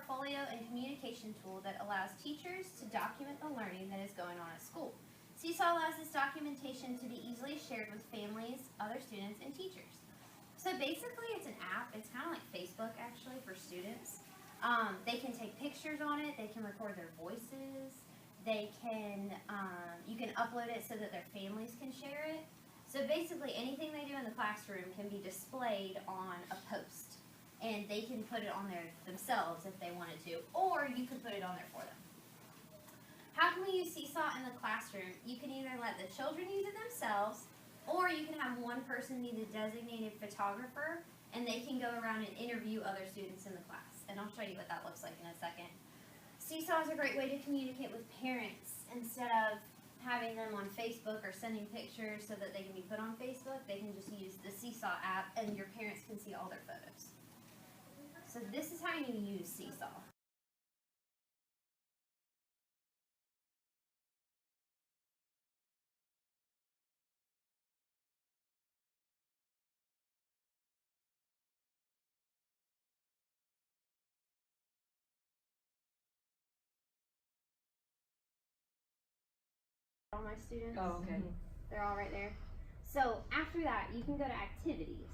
portfolio and communication tool that allows teachers to document the learning that is going on at school. Seesaw allows this documentation to be easily shared with families, other students, and teachers. So basically it's an app. It's kind of like Facebook actually for students. They can take pictures on it. They can record their voices. They can, you can upload it so that their families can share it. So basically anything they do in the classroom can be displayed on a post. And they can put it on there themselves if they wanted to, or you could put it on there for them. How can we use Seesaw in the classroom? You can either let the children use it themselves, or you can have one person be the designated photographer, and they can go around and interview other students in the class. And I'll show you what that looks like in a second. Seesaw is a great way to communicate with parents. Instead of having them on Facebook or sending pictures so that they can be put on Facebook, they can just use the Seesaw app and your parents can see all their photos. So this is how you use Seesaw. All my students. Oh, okay. They're all right there. So after that, you can go to activities.